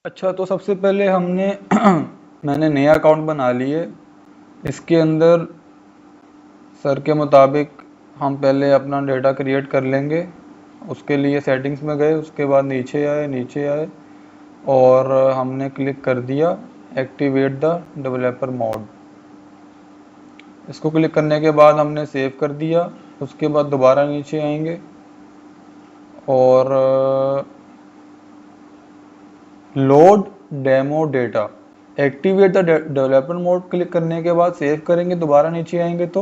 अच्छा, तो सबसे पहले हमने मैंने नया अकाउंट बना लिए। इसके अंदर सर के मुताबिक हम पहले अपना डेटा क्रिएट कर लेंगे। उसके लिए सेटिंग्स में गए, उसके बाद नीचे आए और हमने क्लिक कर दिया एक्टिवेट द डेवलपर मोड। इसको क्लिक करने के बाद हमने सेव कर दिया। उसके बाद दोबारा नीचे आएंगे और load demo data, activate the developer mode click करने के बाद सेव करेंगे, दोबारा नीचे आएंगे तो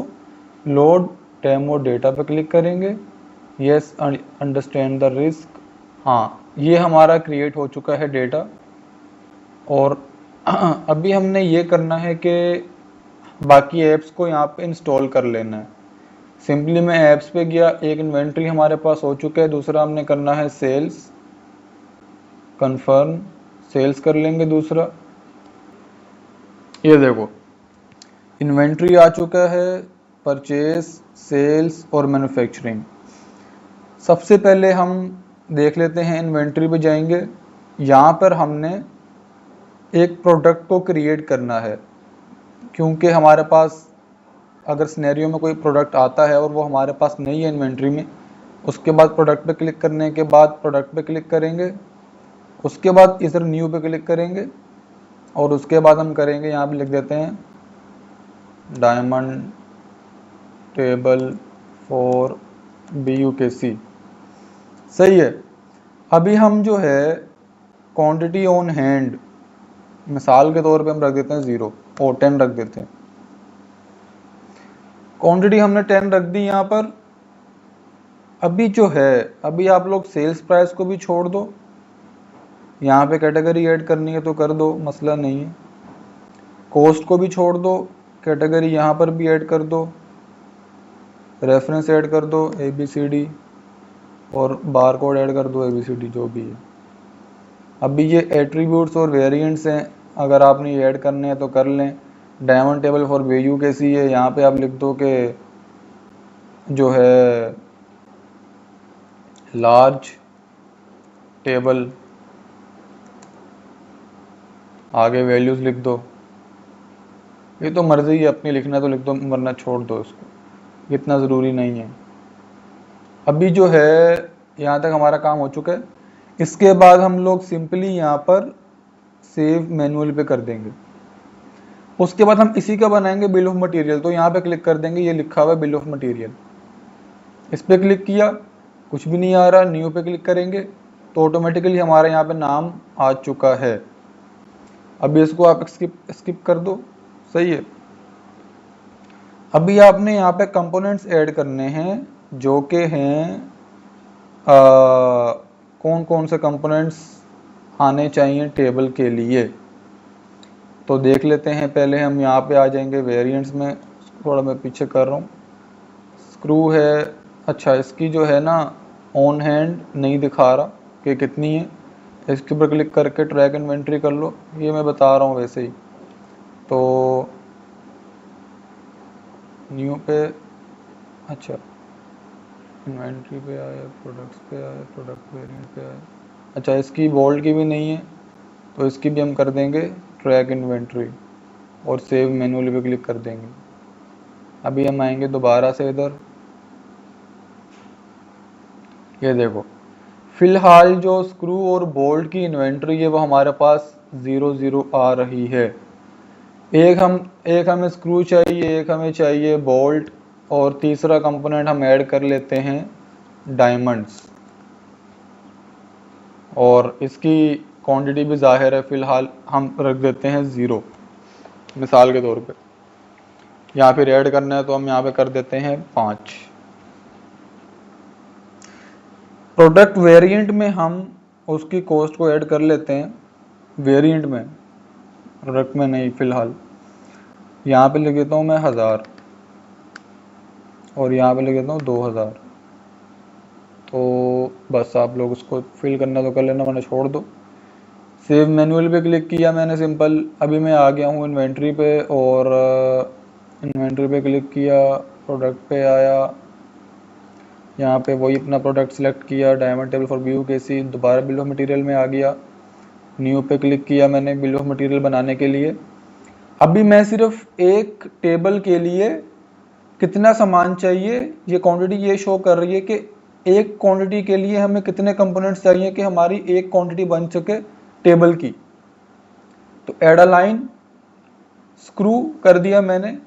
लोड डेमो डेटा पर क्लिक करेंगे। Yes understand the risk. हाँ, ये हमारा क्रिएट हो चुका है डेटा। और अभी हमने ये करना है कि बाकी ऐप्स को यहाँ पे इंस्टॉल कर लेना है। सिंपली मैं ऐप्स पे गया, एक इन्वेंट्री हमारे पास हो चुका है, दूसरा हमने करना है सेल्स, कंफर्म सेल्स कर लेंगे दूसरा। ये देखो इन्वेंट्री आ चुका है, परचेज, सेल्स और मैन्युफैक्चरिंग। सबसे पहले हम देख लेते हैं, इन्वेंट्री पे जाएंगे। यहाँ पर हमने एक प्रोडक्ट को क्रिएट करना है, क्योंकि हमारे पास अगर सिनेरियो में कोई प्रोडक्ट आता है और वो हमारे पास नहीं है इन्वेंट्री में, उसके बाद प्रोडक्ट पे क्लिक करने के बाद प्रोडक्ट पे क्लिक करेंगे, उसके बाद इधर न्यू पे क्लिक करेंगे और उसके बाद हम करेंगे, यहाँ पे लिख देते हैं डायमंड टेबल फॉर BUKC। सही है। अभी हम जो है क्वांटिटी ऑन हैंड, मिसाल के तौर पे हम रख देते हैं 0 और 10 रख देते हैं। क्वांटिटी हमने 10 रख दी यहाँ पर। अभी जो है, अभी आप लोग सेल्स प्राइस को भी छोड़ दो, यहाँ पे कैटेगरी ऐड करनी है तो कर दो, मसला नहीं है। कॉस्ट को भी छोड़ दो, कैटेगरी यहाँ पर भी ऐड कर दो, रेफरेंस ऐड कर दो ABCD और बार कोड ऐड कर दो ABCD जो भी है। अभी ये एट्रीब्यूट्स और वेरिएंट्स हैं, अगर आपने ये ऐड करने हैं तो कर लें। डायमंड टेबल फॉर BUKC है, यहाँ पे आप लिख दो कि जो है लार्ज टेबल, आगे वैल्यूज लिख दो। ये तो मर्जी है अपनी, लिखना तो लिख दो वरना छोड़ दो इसको, इतना ज़रूरी नहीं है। अभी जो है यहाँ तक हमारा काम हो चुका है। इसके बाद हम लोग सिंपली यहाँ पर सेव मैनुअल पे कर देंगे। उसके बाद हम इसी का बनाएंगे बिल ऑफ मटेरियल, तो यहाँ पे क्लिक कर देंगे, ये लिखा हुआ है बिल ऑफ मटेरियल। इस पर क्लिक किया, कुछ भी नहीं आ रहा, न्यू पे क्लिक करेंगे तो ऑटोमेटिकली हमारा यहाँ पे नाम आ चुका है। अभी इसको आप स्किप कर दो। सही है। अभी आपने यहाँ पे कंपोनेंट्स ऐड करने हैं, जो कि हैं कौन कौन से कंपोनेंट्स आने चाहिए टेबल के लिए, तो देख लेते हैं। पहले हम यहाँ पे आ जाएंगे वेरिएंट्स में, थोड़ा मैं पीछे कर रहा हूँ। स्क्रू है, अच्छा इसकी जो है ना ऑन हैंड नहीं दिखा रहा कि कितनी है, इसके ऊपर क्लिक करके ट्रैक इन्वेंट्री कर लो, ये मैं बता रहा हूँ वैसे ही। तो न्यू पे, अच्छा इन्वेंट्री पे आया, प्रोडक्ट्स पे आया, प्रोडक्ट वेरिएंट पे आया। अच्छा इसकी बोल्ड की भी नहीं है, तो इसकी भी हम कर देंगे ट्रैक इन्वेंट्री और सेव मैनुअली पे क्लिक कर देंगे। अभी हम आएंगे दोबारा से इधर, ये देखो फिलहाल जो स्क्रू और बोल्ट की इन्वेंट्री है वो हमारे पास 0 आ रही है। एक हमें स्क्रू चाहिए, एक हमें चाहिए बोल्ट, और तीसरा कंपोनेंट हम ऐड कर लेते हैं डायमंड्स, और इसकी क्वांटिटी भी जाहिर है, फिलहाल हम रख देते हैं 0 मिसाल के तौर पे। यहाँ फिर ऐड करना है तो हम यहाँ पे कर देते हैं 5। प्रोडक्ट वेरिएंट में हम उसकी कॉस्ट को ऐड कर लेते हैं, वेरिएंट में, प्रोडक्ट में नहीं। फिलहाल यहाँ पे लिख देता हूँ मैं 1000 और यहाँ पे लिख देता हूँ 2000। तो बस आप लोग उसको फिल करना तो कर लेना, वरना छोड़ दो। सेव मैनुअल पे क्लिक किया मैंने सिंपल। अभी मैं आ गया हूँ इन्वेंट्री पे और इन्वेंट्री पे क्लिक किया, प्रोडक्ट पे आया, यहाँ पे वही अपना प्रोडक्ट सेलेक्ट किया, डायमंड टेबल फॉर BUKC, दोबारा बिल ऑफ मटेरियल में आ गया न्यू पे क्लिक किया मैंने बिल ऑफ मटेरियल बनाने के लिए। अभी मैं सिर्फ एक टेबल के लिए कितना सामान चाहिए ये क्वांटिटी ये शो कर रही है कि एक क्वांटिटी के लिए हमें कितने कंपोनेंट्स चाहिए कि हमारी एक क्वांटिटी बन सके टेबल की। तो एड अ लाइन स्क्रू कर दिया मैंने,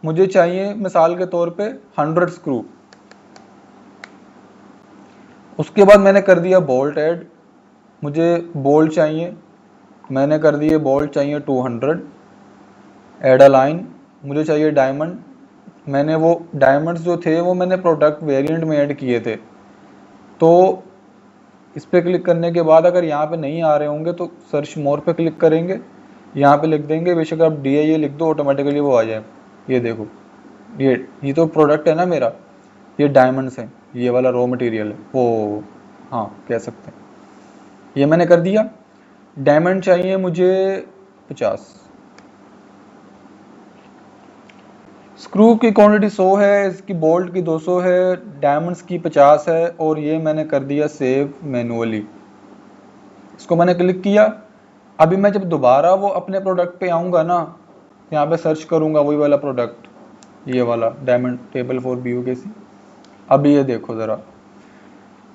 मुझे चाहिए मिसाल के तौर पे 100 स्क्रू। उसके बाद मैंने कर दिया बोल्ट ऐड, मुझे बोल्ट चाहिए, मैंने कर दिए बोल्ट चाहिए 200। एड अ लाइन, मुझे चाहिए डायमंड, मैंने वो डायमंड्स जो थे वो मैंने प्रोडक्ट वेरिएंट में ऐड किए थे। तो इस पर क्लिक करने के बाद अगर यहाँ पे नहीं आ रहे होंगे तो सर्च मोर पे क्लिक करेंगे, यहाँ पे लिख देंगे, बेशक आप DIA लिख दो ऑटोमेटिकली वो आ जाए। ये देखो ये तो प्रोडक्ट है ना मेरा, ये डायमंड्स हैं, ये वाला रॉ मटेरियल है वो, हाँ कह सकते हैं। ये मैंने कर दिया। डायमंड चाहिए मुझे 50, स्क्रू की क्वांटिटी 100 है, इसकी बोल्ट की 200 है, डायमंड्स की 50 है, और ये मैंने कर दिया सेव मैनुअली। इसको मैंने क्लिक किया। अभी मैं जब दोबारा वो अपने प्रोडक्ट पे आऊँगा ना, यहाँ पे सर्च करूँगा वही वाला प्रोडक्ट, ये वाला डायमंड टेबल फॉर BOKC। अभी ये देखो ज़रा,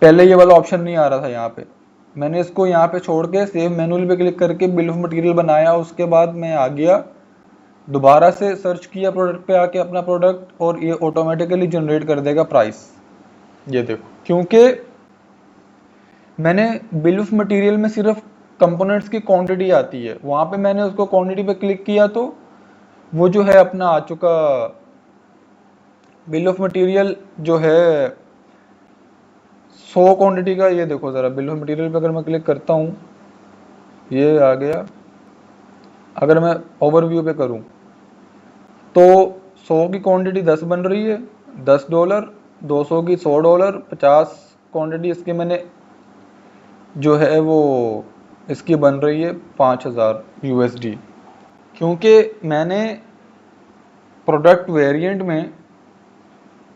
पहले ये वाला ऑप्शन नहीं आ रहा था यहाँ पे, मैंने इसको यहाँ पे छोड़ के सेव मैनुअल पे क्लिक करके बिल ऑफ मटेरियल बनाया। उसके बाद मैं आ गया, दोबारा से सर्च किया प्रोडक्ट पे आके अपना प्रोडक्ट, और ये ऑटोमेटिकली जनरेट कर देगा प्राइस। ये देखो, क्योंकि मैंने बिल ऑफ मटेरियल में सिर्फ कंपोनेंट्स की क्वांटिटी आती है, वहां पे मैंने उसको क्वांटिटी पे क्लिक किया तो वो जो है अपना आ चुका बिल ऑफ मटेरियल जो है 100 क्वांटिटी का। ये देखो ज़रा, बिल ऑफ मटेरियल पे अगर मैं क्लिक करता हूँ ये आ गया। अगर मैं ओवरव्यू पे करूँ तो 100 की क्वांटिटी 10 बन रही है, $10, 200 की $100, 50 क्वांटिटी इसकी मैंने जो है वो इसकी बन रही है 5000 USD। क्योंकि मैंने प्रोडक्ट वेरिएंट में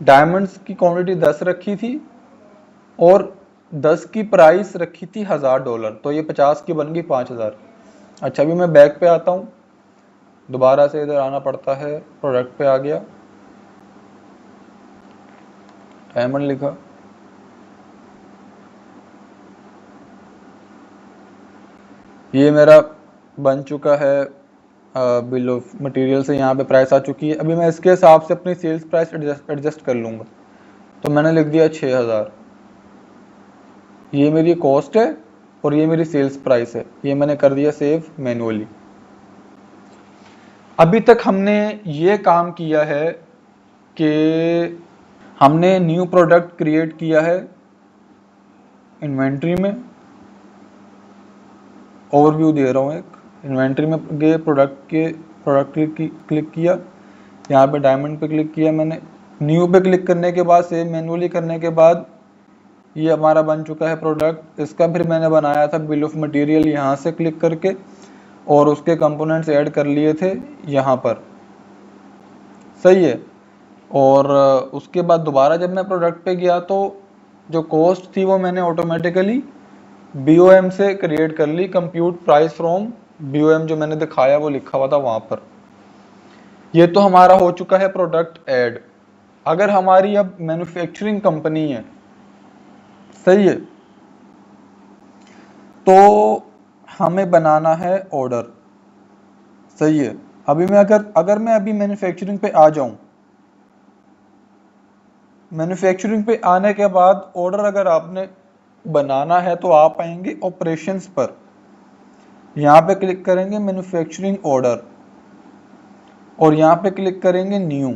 डायमंड्स की क्वांटिटी 10 रखी थी और 10 की प्राइस रखी थी $1000, तो ये 50 की बन गई 5000। अच्छा, अभी मैं बैक पे आता हूँ, दोबारा से इधर आना पड़ता है, प्रोडक्ट पे आ गया, डायमंड लिखा, ये मेरा बन चुका है बिल ऑफ मटेरियल से, यहाँ पे प्राइस आ चुकी है। अभी मैं इसके हिसाब से अपनी सेल्स प्राइस एडजस्ट कर लूँगा। तो मैंने लिख दिया 6000, ये मेरी कॉस्ट है और ये मेरी सेल्स प्राइस है, ये मैंने कर दिया सेव मैनुअली। अभी तक हमने ये काम किया है कि हमने न्यू प्रोडक्ट क्रिएट किया है इन्वेंट्री में, ओवरव्यू दे रहा हूँ एक, इन्वेंट्री में गए, प्रोडक्ट क्लिक किया, यहाँ पे डायमंड पे क्लिक किया मैंने, न्यू पे क्लिक करने के बाद सेव मैनुअली करने के बाद ये हमारा बन चुका है प्रोडक्ट। इसका फिर मैंने बनाया था बिल ऑफ मटेरियल, यहाँ से क्लिक करके, और उसके कंपोनेंट्स ऐड कर लिए थे यहाँ पर, सही है। और उसके बाद दोबारा जब मैं प्रोडक्ट पे गया तो जो कॉस्ट थी वो मैंने ऑटोमेटिकली BOM से क्रिएट कर ली, कंप्यूट प्राइस फ्रॉम BOM, जो मैंने दिखाया वो लिखा हुआ था वहां पर। ये तो हमारा हो चुका है प्रोडक्ट ऐड। अगर हमारी अब मैन्युफैक्चरिंग कंपनी है, सही है, तो हमें बनाना है ऑर्डर, सही है। अभी मैं अगर मैं अभी मैन्युफैक्चरिंग पे आ जाऊं, मैन्युफैक्चरिंग पे आने के बाद ऑर्डर अगर आपने बनाना है तो आप आएंगे ऑपरेशंस पर, यहाँ पे क्लिक करेंगे मैन्युफैक्चरिंग ऑर्डर, और यहाँ पे क्लिक करेंगे न्यू,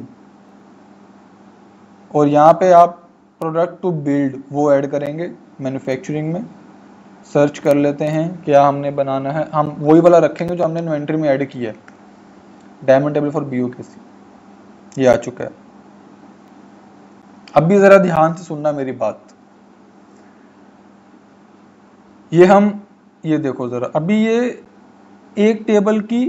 और यहाँ पे आप प्रोडक्ट टू बिल्ड वो ऐड करेंगे मैन्युफैक्चरिंग में। सर्च कर लेते हैं क्या हमने बनाना है, हम वही वाला रखेंगे जो हमने इन्वेंट्री में ऐड किया है, डायमंड टेबल फॉर BOKC, ये आ चुका है। अब भी जरा ध्यान से सुनना मेरी बात, ये देखो जरा, अभी ये एक टेबल की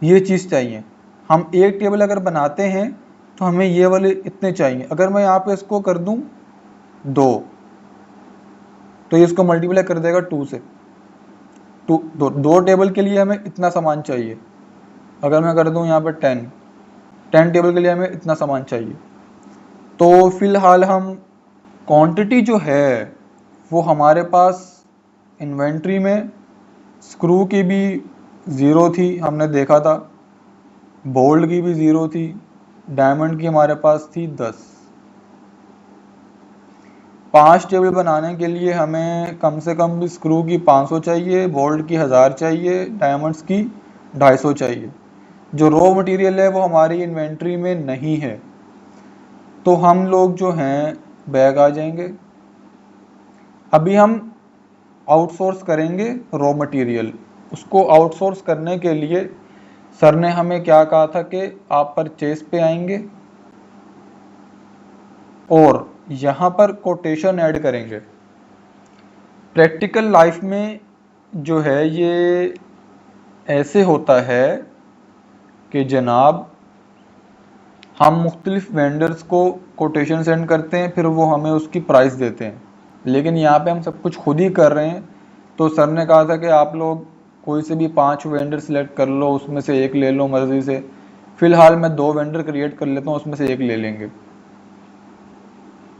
ये चीज चाहिए, हम एक टेबल अगर बनाते हैं तो हमें ये वाले इतने चाहिए। अगर मैं यहाँ पे इसको कर दूं 2, तो ये इसको मल्टीप्लाई कर देगा 2 से, दो टेबल के लिए हमें इतना सामान चाहिए। अगर मैं कर दूं यहाँ पे 10 टेबल के लिए हमें इतना सामान चाहिए। तो फिलहाल हम क्वांटिटी जो है वो हमारे पास इन्वेंट्री में स्क्रू की भी 0 थी, हमने देखा था, बोल्ट की भी 0 थी, डायमंड की हमारे पास थी 10। 5 टेबल बनाने के लिए हमें कम से कम भी स्क्रू की 500 चाहिए, बोल्ट की 1000 चाहिए, डायमंड्स की 250 चाहिए। जो रॉ मटेरियल है वो हमारी इन्वेंट्री में नहीं है, तो हम लोग जो हैं बैग आ जाएंगे। अभी हम आउटसोर्स करेंगे रॉ मटेरियल। उसको आउटसोर्स करने के लिए सर ने हमें क्या कहा था कि आप परचेज पे आएंगे और यहाँ पर कोटेशन ऐड करेंगे। प्रैक्टिकल लाइफ में जो है ये ऐसे होता है कि जनाब हम मुख्तलिफ वेंडर्स को कोटेशन सेंड करते हैं, फिर वो हमें उसकी प्राइस देते हैं, लेकिन यहाँ पे हम सब कुछ खुद ही कर रहे हैं। तो सर ने कहा था कि आप लोग कोई से भी 5 वेंडर सिलेक्ट कर लो, उसमें से एक ले लो मर्जी से। फिलहाल मैं 2 वेंडर क्रिएट कर लेता हूँ, उसमें से एक ले लेंगे।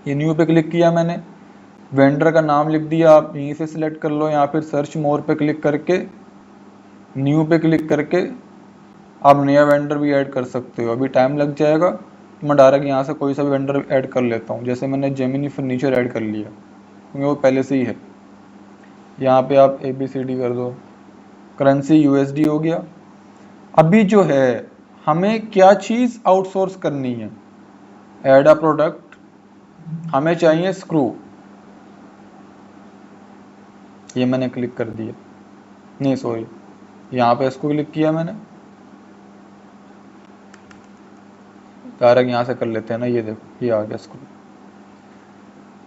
ये न्यू पे क्लिक किया मैंने, वेंडर का नाम लिख दिया, आप यहीं से सिलेक्ट कर लो या फिर सर्च मोर पे क्लिक करके न्यू पे क्लिक करके आप नया वेंडर भी ऐड कर सकते हो। अभी टाइम लग जाएगा, तो मैं डायरेक्ट यहाँ से कोई सा भी वेंडर ऐड कर लेता हूँ। जैसे मैंने जेमिनी फर्नीचर ऐड कर लिया क्योंकि वो पहले से ही है। यहाँ पे आप ABCD कर दो, करेंसी USD हो गया। अभी जो है हमें क्या चीज़ आउटसोर्स करनी है, ऐड अ प्रोडक्ट, हमें चाहिए स्क्रू। ये मैंने क्लिक कर दिया, नहीं सॉरी, यहाँ पे इसको क्लिक किया मैंने, डायरेक्ट यहाँ से कर लेते हैं ना। ये देखो ये आ गया स्क्रू।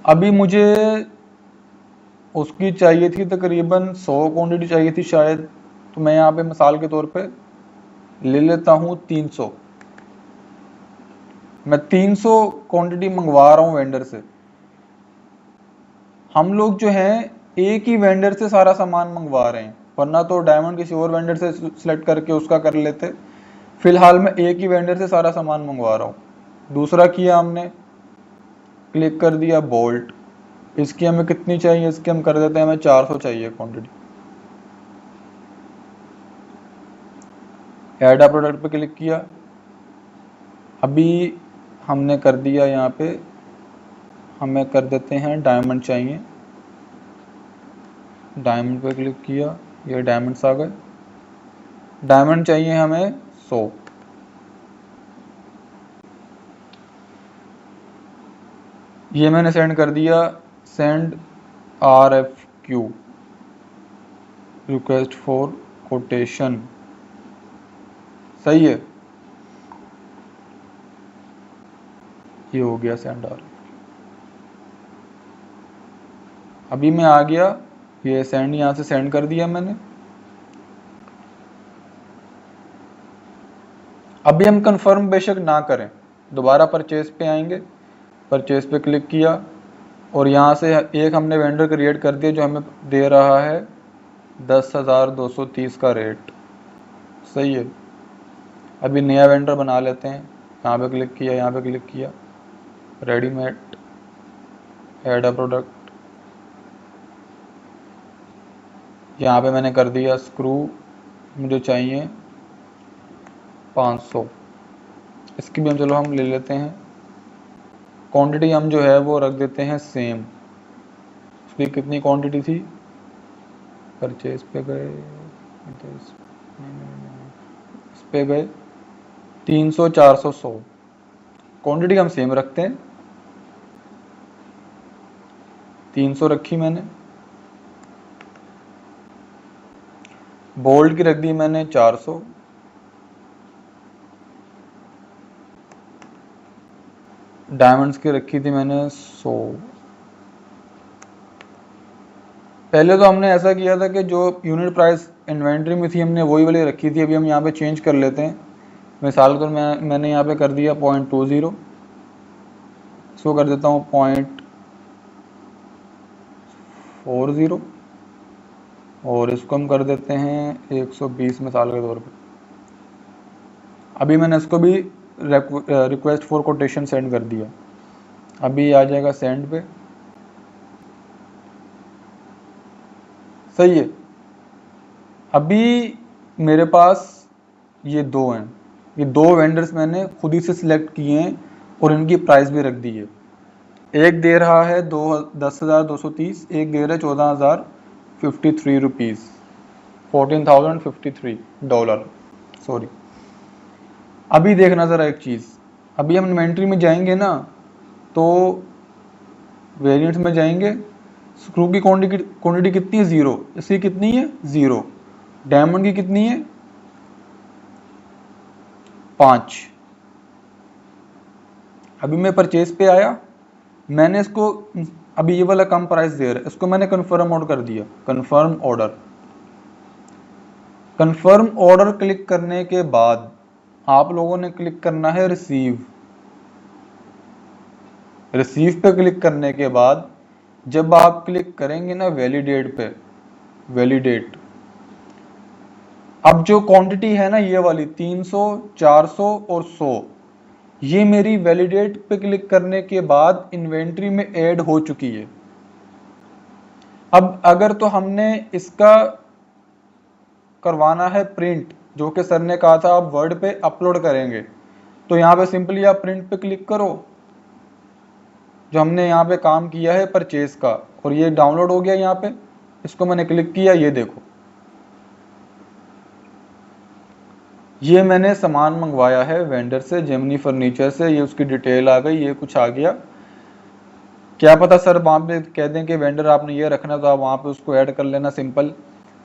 अभी मुझे उसकी चाहिए थी तकरीबन 100 क्वांटिटी चाहिए थी शायद, तो मैं यहाँ पे मिसाल के तौर पे ले लेता हूँ 300। मैं 300 क्वांटिटी मंगवा रहा हूँ वेंडर से। हम लोग जो हैं एक ही वेंडर से सारा सामान मंगवा रहे हैं, वरना तो डायमंड किसी और वेंडर से सिलेक्ट करके उसका कर लेते। फिलहाल मैं एक ही वेंडर से सारा सामान मंगवा रहा हूँ। दूसरा किया हमने, क्लिक कर दिया बोल्ट। इसकी हमें कितनी चाहिए, इसकी हम कर देते हैं, हमें 400 चाहिए क्वांटिटी। ऐड अ प्रोडक्ट पे क्लिक किया। अभी हमने कर दिया, यहाँ पे हमें कर देते हैं डायमंड चाहिए, डायमंड पे क्लिक किया, ये डायमंड्स आ गए। डायमंड चाहिए हमें 100। ये मैंने सेंड कर दिया, send RFQ, request for quotation. सही है, ये हो गया सेंड RFQ। अभी मैं आ गया, ये सेंड यहाँ से सेंड कर दिया मैंने। अभी हम कंफर्म बेशक ना करें, दोबारा परचेज पे आएंगे, परचेज पे क्लिक किया और यहाँ से एक हमने वेंडर क्रिएट कर दिया जो हमें दे रहा है 10,230 का रेट। सही है। अभी नया वेंडर बना लेते हैं, यहाँ पे क्लिक किया, यहाँ पे क्लिक किया, रेडीमेड, ऐड अ प्रोडक्ट। यहाँ पे मैंने कर दिया स्क्रू, मुझे चाहिए 500। इसकी भी हम चलो हम ले लेते हैं। क्वांटिटी हम जो है वो रख देते हैं सेम। इसकी कितनी क्वांटिटी थी, परचेज पे गए, इस पे गए 300 400 100। क्वांटिटी हम सेम रखते हैं, 300 रखी मैंने। बोल्ट की रख दी मैंने 400। डायमंड्स की रखी थी मैंने 100। पहले तो हमने ऐसा किया था कि जो यूनिट प्राइस इन्वेंट्री में थी हमने वही वाली रखी थी। अभी हम यहाँ पे चेंज कर लेते हैं। मिसाल के मैंने यहाँ पे कर दिया 0.20, इसको कर देता हूँ 0.40। और इसको हम कर देते हैं 120 मिसाल के तौर पे। अभी मैंने इसको भी रिक्वेस्ट फॉर कोटेशन सेंड कर दिया, अभी आ जाएगा सेंड पे। सही है। अभी मेरे पास ये दो हैं, ये दो वेंडर्स मैंने खुद ही से सिलेक्ट किए हैं और इनकी प्राइस भी रख दी है। एक दे रहा है 10,230, एक दे रहा है 14,053 रुपीज़, $14,053 सॉरी। अभी देखना ज़रा एक चीज़, अभी हम इन्वेंट्री में जाएंगे ना, तो वेरिएंट्स में जाएंगे, स्क्रू की क्वांटिटी कितनी है? 0। इसकी कितनी है? 0। डायमंड की कितनी है? 5। अभी मैं परचेज पे आया, मैंने इसको, अभी ये वाला कम प्राइस दे रहा है, इसको मैंने कन्फर्म ऑर्डर कर दिया, confirm order. Confirm order click करने के बाद आप लोगों ने क्लिक करना है रिसीव। रिसीव पे क्लिक करने के बाद जब आप क्लिक करेंगे ना वैलिडेट पे, वैलिडेट, अब जो क्वांटिटी है ना ये वाली 300, 400 और 100, ये मेरी वैलिडेट पे क्लिक करने के बाद इन्वेंट्री में ऐड हो चुकी है। अब अगर तो हमने इसका करवाना है प्रिंट, जो कि सर ने कहा था आप वर्ड पे अपलोड करेंगे, तो यहाँ पे सिंपली आप प्रिंट पे क्लिक करो, जो हमने यहाँ पे काम किया है परचेज का, और ये डाउनलोड हो गया यहाँ पे, इसको मैंने क्लिक किया, ये देखो ये मैंने सामान मंगवाया है वेंडर से, जेमिनी फर्नीचर से, ये उसकी डिटेल आ गई, ये कुछ आ गया। क्या पता सर वहाँ पे कह दें कि वेंडर आपने ये रखना, तो आप वहाँ पे उसको ऐड कर लेना सिंपल।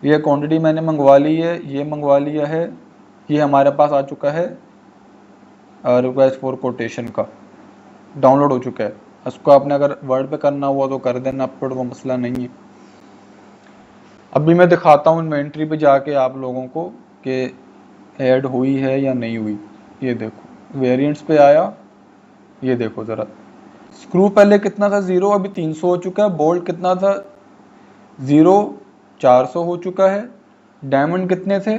ये क्वांटिटी मैंने मंगवा ली है, ये मंगवा लिया है, ये हमारे पास आ चुका है रिक्वेस्ट फॉर कोटेशन का, डाउनलोड हो चुका है। उसको आपने अगर वर्ड पे करना हुआ तो कर देना अपलोड, वो मसला नहीं है। अभी मैं दिखाता हूँ इन्वेंट्री पे जाके आप लोगों को कि ऐड हुई है या नहीं हुई। ये देखो वेरिएंट्स पे आया, ये देखो ज़रा, स्क्रू पहले कितना था? 0, अभी 300 हो चुका है। बोल्ट कितना था? 0, 400 हो चुका है। डायमंड कितने थे?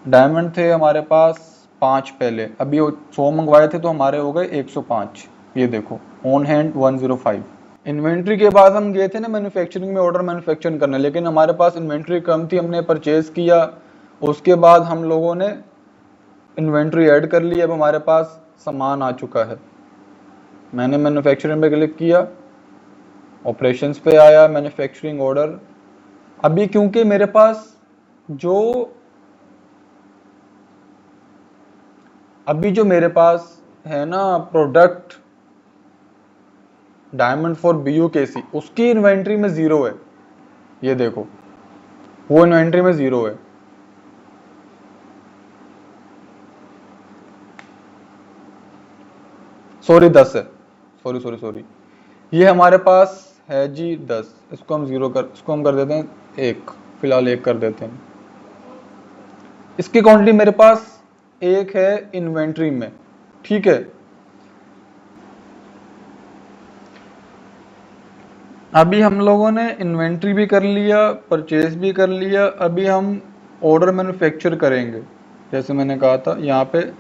डायमंड थे हमारे पास 5 पहले, अभी 100 मंगवाए थे तो हमारे हो गए 105। ये देखो ऑन हैंड 105। इन्वेंट्री के बाद हम गए थे ना मैन्युफैक्चरिंग में ऑर्डर मैन्युफैक्चरिंग करने, लेकिन हमारे पास इन्वेंट्री कम थी, हमने परचेज किया, उसके बाद हम लोगों ने इन्वेंट्री ऐड कर ली, अब हमारे पास सामान आ चुका है। मैंने मैन्युफैक्चरिंग पे क्लिक किया, ऑपरेशंस पे आया, मैन्युफैक्चरिंग ऑर्डर। अभी क्योंकि मेरे पास जो मेरे पास है ना प्रोडक्ट डायमंड फॉर BUKC, उसकी इन्वेंट्री में 0 है। ये देखो वो इन्वेंट्री में 0 है। सॉरी 10 है, सॉरी ये हमारे पास है जी 10, इसको हम कर देते हैं 1, फिलहाल 1 कर देते हैं। इसकी क्वांटिटी मेरे पास 1 है इन्वेंट्री में, ठीक है। अभी हम लोगों ने इन्वेंट्री भी कर लिया, परचेज भी कर लिया, अभी हम ऑर्डर मैन्युफैक्चर करेंगे। जैसे मैंने कहा था यहाँ पे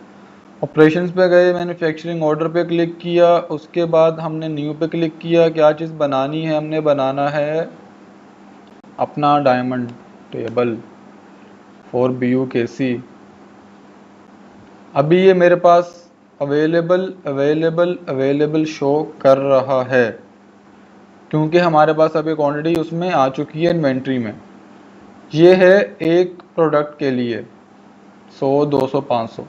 ऑपरेशंस पे गए, मैन्युफैक्चरिंग ऑर्डर पे क्लिक किया, उसके बाद हमने न्यू पे क्लिक किया। क्या चीज़ बनानी है? हमने बनाना है अपना डायमंड टेबल फॉर BUKC। अभी ये मेरे पास अवेलेबल शो कर रहा है, क्योंकि हमारे पास अभी क्वांटिटी उसमें आ चुकी है इन्वेंट्री में। ये है एक प्रोडक्ट के लिए 100, 200, 500।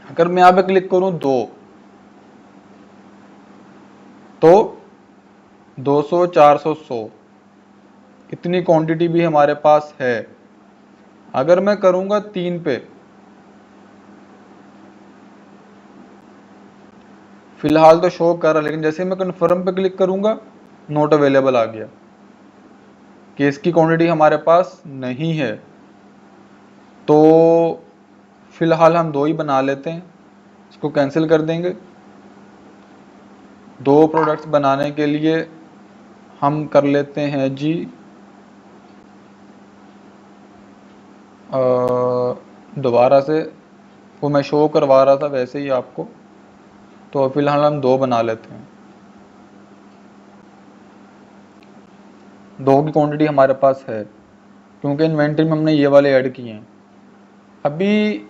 अगर मैं यहाँ पे क्लिक करूँ 2, तो 200, 400, 100 इतनी क्वांटिटी भी हमारे पास है। अगर मैं करूँगा 3 पे, फिलहाल तो शो कर रहा है, लेकिन जैसे मैं कन्फर्म पे क्लिक करूँगा नॉट अवेलेबल आ गया कि इसकी क्वांटिटी हमारे पास नहीं है। तो फिलहाल हम 2 ही बना लेते हैं, इसको कैंसिल कर देंगे। 2 प्रोडक्ट्स बनाने के लिए हम कर लेते हैं जी दोबारा से वो मैं शो करवा रहा था वैसे ही आपको, तो फिलहाल हम 2 बना लेते हैं। 2 की क्वांटिटी हमारे पास है क्योंकि इन्वेंट्री में हमने ये वाले ऐड किए हैं। अभी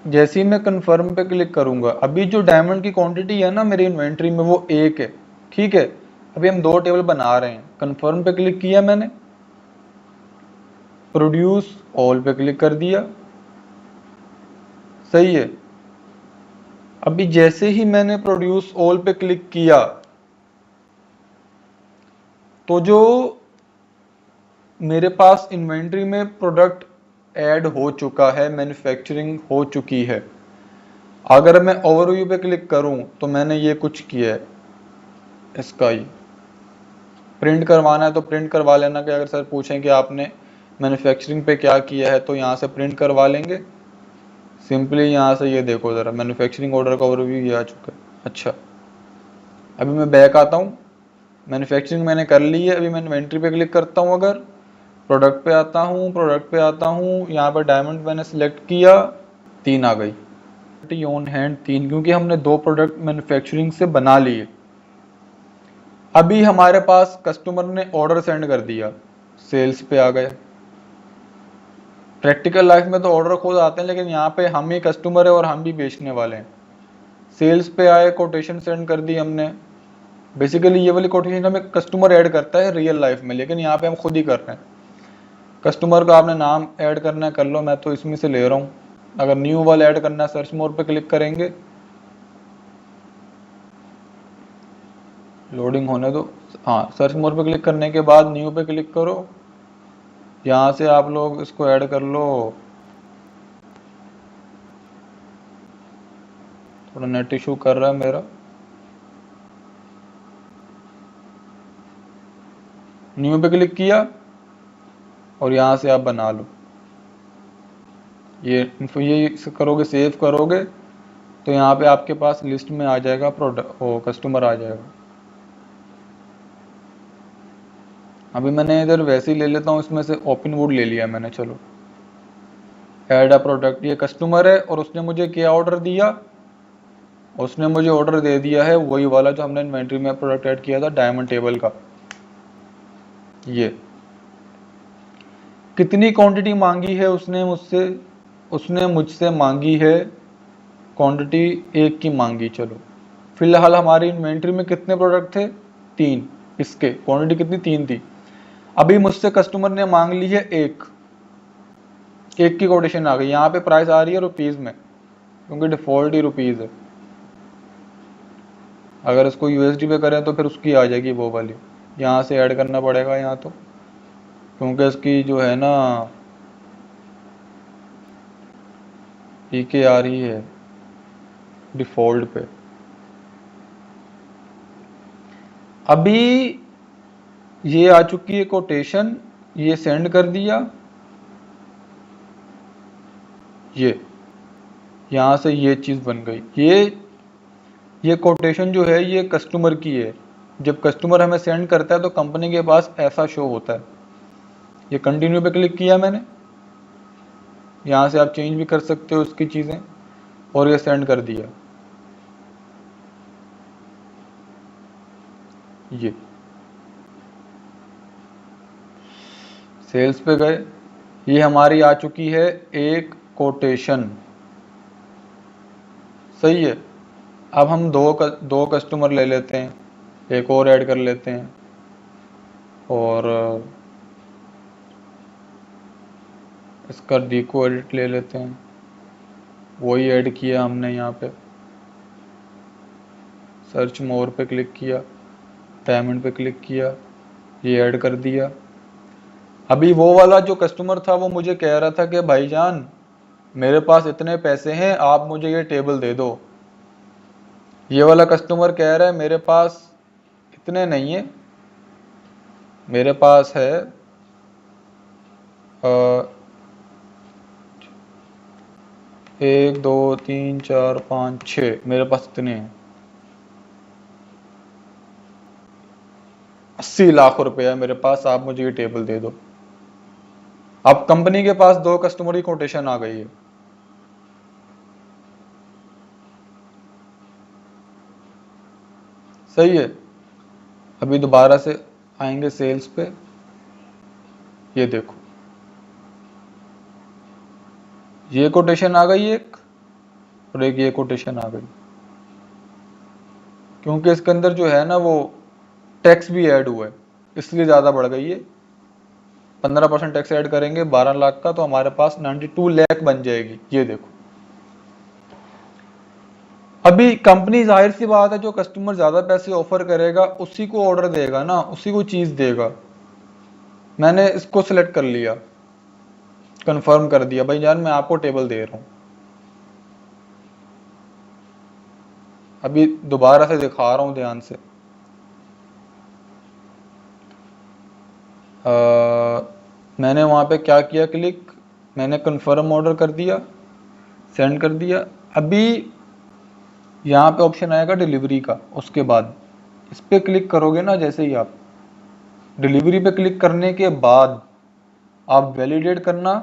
जैसे ही मैं कन्फर्म पे क्लिक करूंगा, अभी जो डायमंड की क्वांटिटी है ना मेरी इन्वेंट्री में वो 1 है, ठीक है। अभी हम 2 टेबल बना रहे हैं। कन्फर्म पे क्लिक किया मैंने, प्रोड्यूस ऑल पे क्लिक कर दिया, सही है। अभी जैसे ही मैंने प्रोड्यूस ऑल पे क्लिक किया तो जो मेरे पास इन्वेंट्री में प्रोडक्ट ऐड हो चुका है, मैन्युफैक्चरिंग हो चुकी है। अगर मैं ओवरव्यू पे क्लिक करूं तो मैंने ये कुछ किया है, इसका ही प्रिंट करवाना है तो प्रिंट करवा लेना। कि अगर सर पूछें कि आपने मैन्युफैक्चरिंग पे क्या किया है तो यहाँ से प्रिंट करवा लेंगे सिंपली। यहाँ से ये देखो ज़रा, मैन्युफैक्चरिंग ऑर्डर का ओवरव्यू ये आ चुका है। अच्छा, अभी मैं बैक आता हूँ, मैन्युफैक्चरिंग मैंने कर ली है। अभी मैं इन्वेंट्री पे क्लिक करता हूँ, अगर प्रोडक्ट पे आता हूँ, यहाँ पर डायमंड मैंने सिलेक्ट किया, 3 आ गई ऑन हैंड 3, क्योंकि हमने 2 प्रोडक्ट मैन्युफैक्चरिंग से बना लिए। अभी हमारे पास कस्टमर ने ऑर्डर सेंड कर दिया, सेल्स पे आ गए। प्रैक्टिकल लाइफ में तो ऑर्डर खुद आते हैं, लेकिन यहाँ पे हम ही कस्टमर है और हम भी बेचने वाले हैं। सेल्स पे आए, कोटेशन सेंड कर दी हमने। बेसिकली ये वाली कोटेशन हमें कस्टमर ऐड करता है रियल लाइफ में, लेकिन यहाँ पे हम खुद ही कर रहे हैं। कस्टमर का आपने नाम ऐड करना है कर लो, मैं तो इसमें से ले रहा हूँ। अगर न्यू वाला ऐड करना है सर्च मोर पे क्लिक करेंगे, लोडिंग होने दो। हाँ, सर्च मोर पे क्लिक करने के बाद न्यू पे क्लिक करो, यहाँ से आप लोग इसको ऐड कर लो। थोड़ा नेट इशू कर रहा है मेरा। न्यू पे क्लिक किया और यहाँ से आप बना लो। ये करोगे, सेव करोगे तो यहाँ पे आपके पास लिस्ट में आ जाएगा, प्रोडक्ट ओ कस्टमर आ जाएगा। अभी मैंने इधर वैसे ही ले लेता हूँ, इसमें से ओपन वुड ले लिया मैंने। चलो, ऐड अ प्रोडक्ट, ये कस्टमर है और उसने मुझे क्या ऑर्डर दिया, उसने मुझे ऑर्डर दे दिया है वही वाला जो हमने इन्वेंट्री में प्रोडक्ट ऐड किया था, डायमंड टेबल का। ये कितनी क्वांटिटी मांगी है उसने मुझसे, उसने मुझसे मांगी है क्वांटिटी 1 की मांगी। चलो, फिलहाल हमारी इन्वेंट्री में कितने प्रोडक्ट थे, 3। इसके क्वांटिटी कितनी, 3 थी। अभी मुझसे कस्टमर ने मांग ली है 1 की कोटेशन आ गई। यहाँ पे प्राइस आ रही है रुपीज में, क्योंकि डिफॉल्ट ही रुपीज है। अगर इसको यूएसडी पे करें तो फिर उसकी आ जाएगी वो वाली। यहाँ से ऐड करना पड़ेगा यहाँ तो, क्योंकि इसकी जो है ना पीके आ रही है डिफॉल्ट पे। अभी ये आ चुकी है कोटेशन, ये सेंड कर दिया। ये यहाँ से ये चीज़ बन गई। ये कोटेशन जो है ये कस्टमर की है। जब कस्टमर हमें सेंड करता है तो कंपनी के पास ऐसा शो होता है। ये कंटिन्यू पे क्लिक किया मैंने, यहाँ से आप चेंज भी कर सकते हो उसकी चीज़ें, और ये सेंड कर दिया। ये सेल्स पे गए, ये हमारी आ चुकी है 1 कोटेशन, सही है। अब हम दो कस्टमर ले लेते हैं, एक और ऐड कर लेते हैं, और इसका डीको एडिट ले लेते हैं। वही ऐड किया हमने यहाँ पे, सर्च मोर पे क्लिक किया, डायमंड पे क्लिक किया, ये ऐड कर दिया। अभी वो वाला जो कस्टमर था वो मुझे कह रहा था कि भाईजान मेरे पास इतने पैसे हैं, आप मुझे ये टेबल दे दो। ये वाला कस्टमर कह रहा है मेरे पास इतने नहीं है, मेरे पास है 1 2 3 4 5 6, मेरे पास इतने हैं। 80 लाख रुपया मेरे पास, आप मुझे ये टेबल दे दो। अब कंपनी के पास 2 कस्टमर की कोटेशन आ गई है, सही है। अभी दोबारा से आएंगे सेल्स पे, ये देखो ये कोटेशन आ गई एक, और एक ये कोटेशन आ गई, क्योंकि इसके अंदर जो है ना वो टैक्स भी ऐड हुआ है, इसलिए ज़्यादा बढ़ गई है। 15% टैक्स ऐड करेंगे 12 लाख का, तो हमारे पास 92 लाख बन जाएगी, ये देखो। अभी कंपनी जाहिर सी बात है, जो कस्टमर ज़्यादा पैसे ऑफर करेगा उसी को ऑर्डर देगा ना, उसी को चीज़ देगा। मैंने इसको सिलेक्ट कर लिया, कंफर्म कर दिया, भाई जान मैं आपको टेबल दे रहा हूँ। अभी दोबारा से दिखा रहा हूँ ध्यान से। मैंने वहाँ पे क्या किया, क्लिक, मैंने कंफर्म ऑर्डर कर दिया, सेंड कर दिया। अभी यहाँ पे ऑप्शन आएगा डिलीवरी का, उसके बाद इस पर क्लिक करोगे ना, जैसे ही आप डिलीवरी पे क्लिक करने के बाद आप वैलिडेट करना,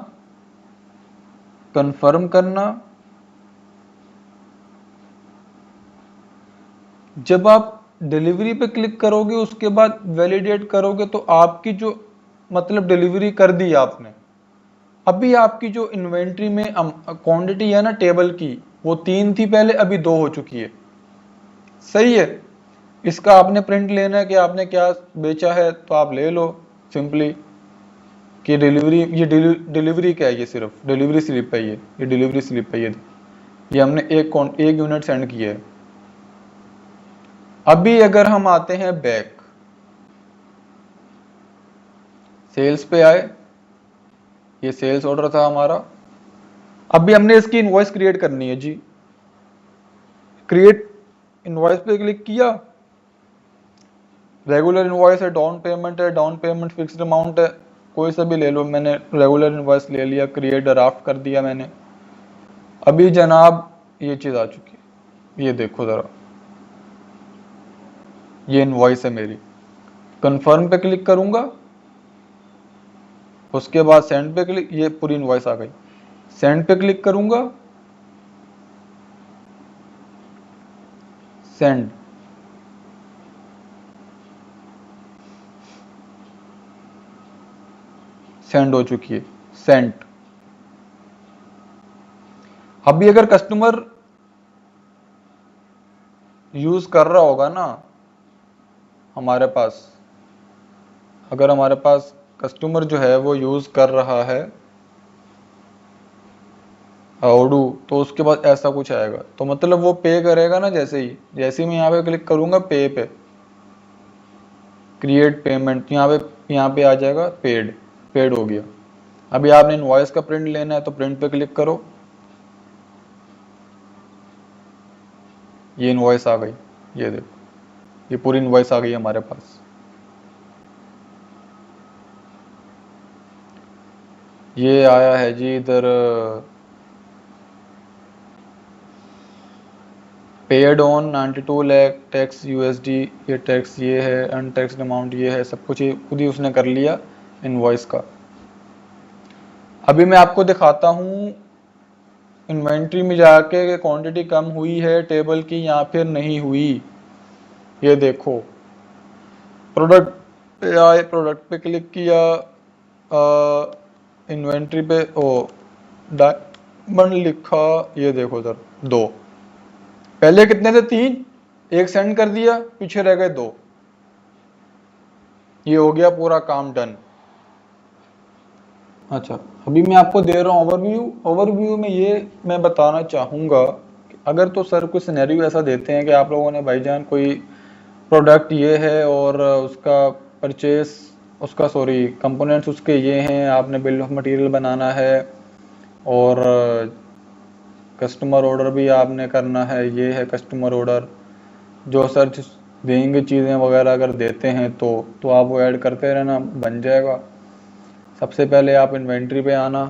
कंफर्म करना। जब आप डिलीवरी पे क्लिक करोगे उसके बाद वैलिडेट करोगे, तो आपकी जो मतलब डिलीवरी कर दी आपने, अभी आपकी जो इन्वेंट्री में क्वांटिटी है ना टेबल की, वो 3 थी पहले, अभी 2 हो चुकी है, सही है। इसका आपने प्रिंट लेना है कि आपने क्या बेचा है, तो आप ले लो सिंपली कि डिलीवरी, ये डिलीवरी क्या है, ये सिर्फ डिलीवरी स्लिप है, ये डिलीवरी स्लिप है, ये हमने एक यूनिट सेंड किया है। अभी अगर हम आते हैं बैक, सेल्स पे आए, ये सेल्स ऑर्डर था हमारा। अभी हमने इसकी इनवॉइस क्रिएट करनी है जी, क्रिएट इनवॉइस पे क्लिक किया। रेगुलर इनवॉइस है, डाउन पेमेंट है, डाउन पेमेंट फिक्स्ड अमाउंट है, कोई सा भी ले लो। मैंने रेगुलर इनवॉइस ले लिया, क्रिएट ड्राफ्ट कर दिया मैंने। अभी जनाब ये चीज आ चुकी है, ये देखो जरा, ये इनवॉइस है मेरी। कंफर्म पे क्लिक करूंगा, उसके बाद सेंड पे क्लिक, ये पूरी इनवॉइस आ गई। सेंड पे क्लिक करूंगा, सेंड, सेंड हो चुकी है, सेंड। अभी अगर कस्टमर यूज कर रहा होगा ना हमारे पास, अगर हमारे पास कस्टमर जो है वो यूज कर रहा है ओडू, तो उसके बाद ऐसा कुछ आएगा, तो मतलब वो पे करेगा ना, जैसे ही मैं यहाँ पे क्लिक करूंगा पे क्रिएट पेमेंट, यहाँ पे आ जाएगा पेड, पेड हो गया। अभी आपने इनवॉइस का प्रिंट लेना है तो प्रिंट पे क्लिक करो, ये इनवॉइस आ गई, ये देखो, ये पूरी इनवॉइस आ गई हमारे पास। ये आया है जी इधर, paid on 92 lakh tax USD, ये टैक्स ये है, अनटैक्स्ड अमाउंट ये है, सब कुछ खुद ही उसने कर लिया इनवॉइस का। अभी मैं आपको दिखाता हूँ इन्वेंट्री में जाके क्वांटिटी कम हुई है टेबल की या फिर नहीं हुई। ये देखो, प्रोडक्ट पे आए, प्रोडक्ट पे क्लिक किया, इन्वेंट्री पे ओ डायमंड लिखा, ये देखो सर 2, पहले कितने थे 3, एक सेंड कर दिया, पीछे रह गए 2, ये हो गया पूरा काम डन। अच्छा, अभी मैं आपको दे रहा हूँ ओवरव्यू में ये मैं बताना चाहूँगा कि अगर तो सर कुछ सिनेरियो ऐसा देते हैं कि आप लोगों ने भाईजान कोई प्रोडक्ट ये है और उसका परचेस, उसका सॉरी कंपोनेंट्स उसके ये हैं, आपने बिल ऑफ मटेरियल बनाना है और कस्टमर ऑर्डर भी आपने करना है, ये है कस्टमर ऑर्डर, जो सर देंगे चीज़ें वगैरह अगर देते हैं तो आप वो ऐड करते रहना, बन जाएगा। सबसे पहले आप इन्वेंट्री पे आना,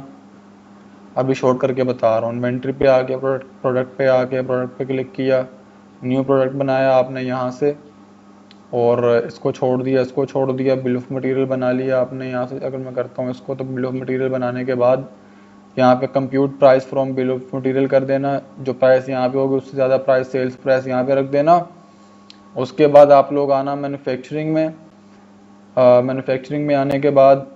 अभी शॉर्ट करके बता रहा हूँ। इन्वेंट्री पे आके प्रोडक्ट पे आके प्रोडक्ट पे क्लिक किया, न्यू प्रोडक्ट बनाया आपने यहाँ से, और इसको छोड़ दिया, इसको छोड़ दिया, बिल ऑफ मटेरियल बना लिया आपने। यहाँ से अगर मैं करता हूँ इसको, तो बिल ऑफ मटेरियल बनाने के बाद यहाँ पे compute price from bill of material कर देना। जो प्राइस यहाँ पे होगी उससे ज़्यादा प्राइस सेल्स प्राइस यहाँ पे रख देना। उसके बाद आप लोग आना मैन्युफैक्चरिंग में। मैन्युफैक्चरिंग में आने के बाद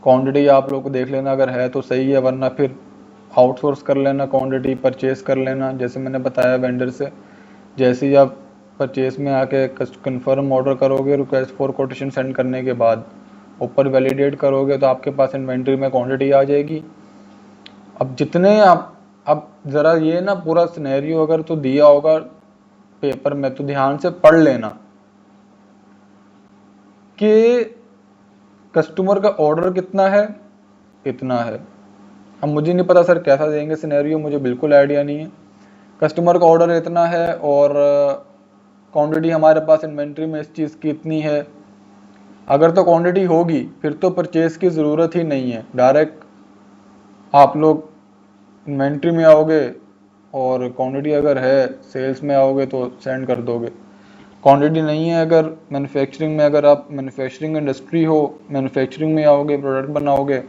क्वांटिटी आप लोग को देख लेना, अगर है तो सही है, वरना फिर आउटसोर्स कर लेना, क्वांटिटी परचेज कर लेना जैसे मैंने बताया वेंडर से। जैसे ही आप परचेज में आके कंफर्म ऑर्डर करोगे, रिक्वेस्ट फॉर कोटेशन सेंड करने के बाद ऊपर वैलिडेट करोगे, तो आपके पास इन्वेंट्री में क्वांटिटी आ जाएगी। अब जितने आप, अब ज़रा ये ना पूरा सिनेरियो अगर तो दिया होगा पेपर में, तो ध्यान से पढ़ लेना कि कस्टमर का ऑर्डर कितना है, इतना है। अब मुझे नहीं पता सर कैसा देंगे सिनेरियो, मुझे बिल्कुल आइडिया नहीं है। कस्टमर का ऑर्डर इतना है और क्वांटिटी हमारे पास इन्वेंट्री में इस चीज़ की इतनी है। अगर तो क्वांटिटी होगी फिर तो परचेज की ज़रूरत ही नहीं है, डायरेक्ट आप लोग इन्वेंट्री में आओगे और क्वांटिटी अगर है सेल्स में आओगे तो सेंड कर दोगे। क्वांटिटी नहीं है अगर मैन्युफैक्चरिंग में, अगर आप मैन्युफैक्चरिंग इंडस्ट्री हो, मैन्युफैक्चरिंग में आओगे, प्रोडक्ट बनाओगे,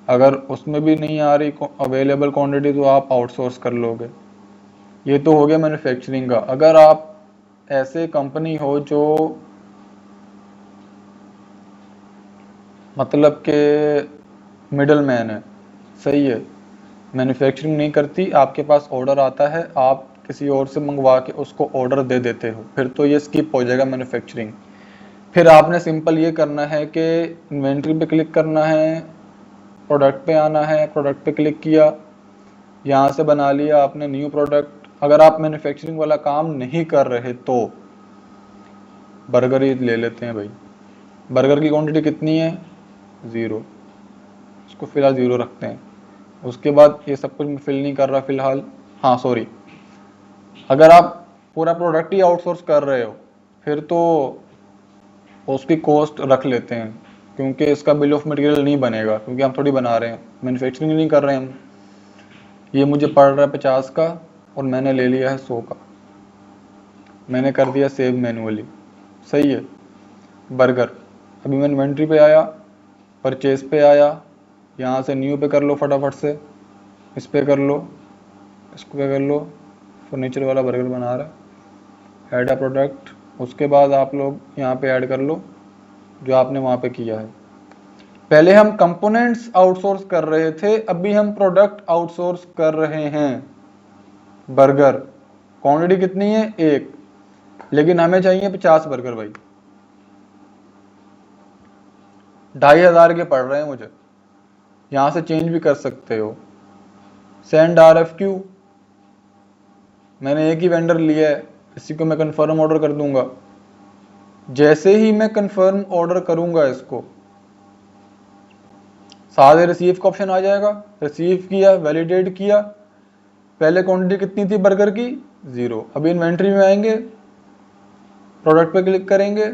अगर उसमें भी नहीं आ रही अवेलेबल क्वांटिटी तो आप आउटसोर्स कर लोगे। ये तो हो गया मैन्युफैक्चरिंग का। अगर आप ऐसे कंपनी हो जो मतलब के मिडल मैन है, सही है, मैन्युफैक्चरिंग नहीं करती, आपके पास ऑर्डर आता है, आप किसी और से मंगवा के उसको ऑर्डर दे देते हो, फिर तो ये स्किप हो जाएगा मैन्युफैक्चरिंग। फिर आपने सिंपल ये करना है कि इन्वेंट्री पे क्लिक करना है, प्रोडक्ट पे आना है, प्रोडक्ट पे क्लिक किया, यहाँ से बना लिया आपने न्यू प्रोडक्ट। अगर आप मैन्युफैक्चरिंग वाला काम नहीं कर रहे तो बर्गर ही ले लेते हैं भाई। बर्गर की क्वांटिटी कितनी है, 0, इसको फिलहाल 0 रखते हैं। उसके बाद ये सब कुछ मैं फिल नहीं कर रहा फिलहाल। हाँ सॉरी, अगर आप पूरा प्रोडक्ट ही आउटसोर्स कर रहे हो फिर तो उसकी कॉस्ट रख लेते हैं, क्योंकि इसका बिल ऑफ मटेरियल नहीं बनेगा, क्योंकि हम थोड़ी बना रहे हैं, मैन्युफैक्चरिंग नहीं कर रहे हैं हम। ये मुझे पड़ रहा है 50 का और मैंने ले लिया है 100 का, मैंने कर दिया सेव मैनुअली, सही है। बर्गर, अभी मैं इन्वेंट्री पे आया, परचेज पे आया, यहाँ से न्यू पे कर लो फटाफट से, इस पे कर लो, इसको पे कर लो, फर्नीचर वाला बर्गर बना रहा है, ऐड अ प्रोडक्ट। उसके बाद आप लोग यहाँ पे ऐड कर लो जो आपने वहाँ पे किया है। पहले हम कंपोनेंट्स आउटसोर्स कर रहे थे, अभी हम प्रोडक्ट आउटसोर्स कर रहे हैं। बर्गर क्वांटिटी कितनी है, 1, लेकिन हमें चाहिए 50 बर्गर भाई, 2500 के पड़ रहे हैं मुझे। यहाँ से चेंज भी कर सकते हो। सेंड RFQ, मैंने एक ही वेंडर लिया है, इसी को मैं कंफर्म ऑर्डर कर दूंगा। जैसे ही मैं कंफर्म ऑर्डर करूंगा इसको, सारे रिसीव का ऑप्शन आ जाएगा, रिसीव किया, वैलिडेट किया। पहले क्वांटिटी कितनी थी बर्गर की, 0। अभी इन्वेंट्री में आएंगे, प्रोडक्ट पे क्लिक करेंगे,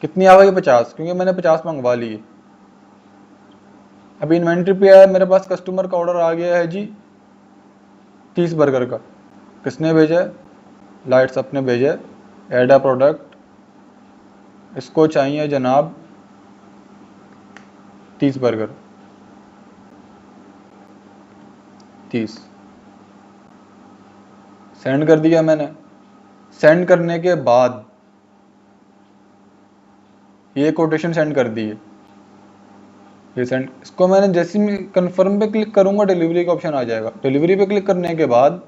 कितनी आ गई, 50, क्योंकि मैंने 50 मंगवा लिए। अभी इन्वेंट्री पे आया, मेरे पास कस्टमर का ऑर्डर आ गया है जी 30 बर्गर का। किसने भेजा है, लाइट्स अपने भेजा है, ऐड अ प्रोडक्ट, इसको चाहिए जनाब 30 बर्गर, 30 सेंड कर दिया मैंने। सेंड करने के बाद ये कोटेशन सेंड कर दी है, ये सेंड, इसको मैंने जैसे ही कंफर्म पे क्लिक करूंगा डिलीवरी का ऑप्शन आ जाएगा। डिलीवरी पे क्लिक करने के बाद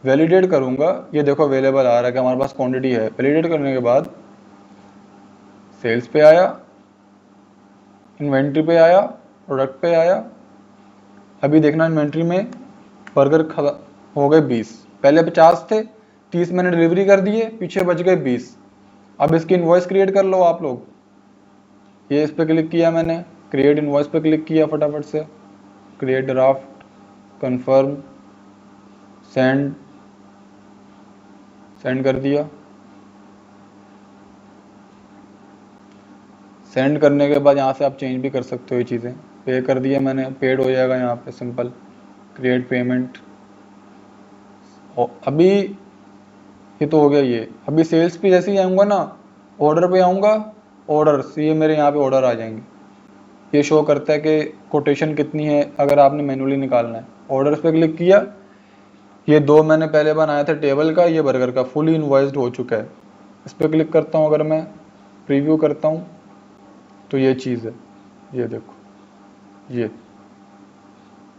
वैलिडेट करूंगा, ये देखो अवेलेबल आ रहा है कि हमारे पास क्वांटिटी है। वैलिडेट करने के बाद सेल्स पे आया, इन्वेंट्री पे आया, प्रोडक्ट पे आया। अभी देखना इन्वेंट्री में बर्गर हो गए 20, पहले 50 थे, 30 मैंने डिलीवरी कर दिए, पीछे बच गए 20। अब इसकी इनवॉइस क्रिएट कर लो आप लोग। ये इस पे क्लिक किया मैंने, क्रिएट इनवॉइस पे क्लिक किया फटाफट से, create draft, confirm, send, send कर दिया। सेंड करने के बाद यहाँ से आप चेंज भी कर सकते हो ये चीज़ें। पे कर दिया मैंने, पेड हो जाएगा यहाँ पे, सिंपल क्रिएट पेमेंट, अभी ये तो हो गया ये। अभी सेल्स पे जैसे ही आऊँगा ना, ऑर्डर पे आऊँगा, ऑर्डर्स ये मेरे यहाँ पे ऑर्डर आ जाएंगे। ये शो करता है कि कोटेशन कितनी है अगर आपने मैनुअली निकालना है। ऑर्डर्स पे क्लिक किया, ये 2 मैंने पहले बनाया था टेबल का, ये बर्गर का फुली इनवॉइस्ड हो चुका है। इस पर क्लिक करता हूँ, अगर मैं प्रीव्यू करता हूँ तो ये चीज़ है, ये देखो,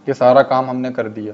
ये सारा काम हमने कर दिया।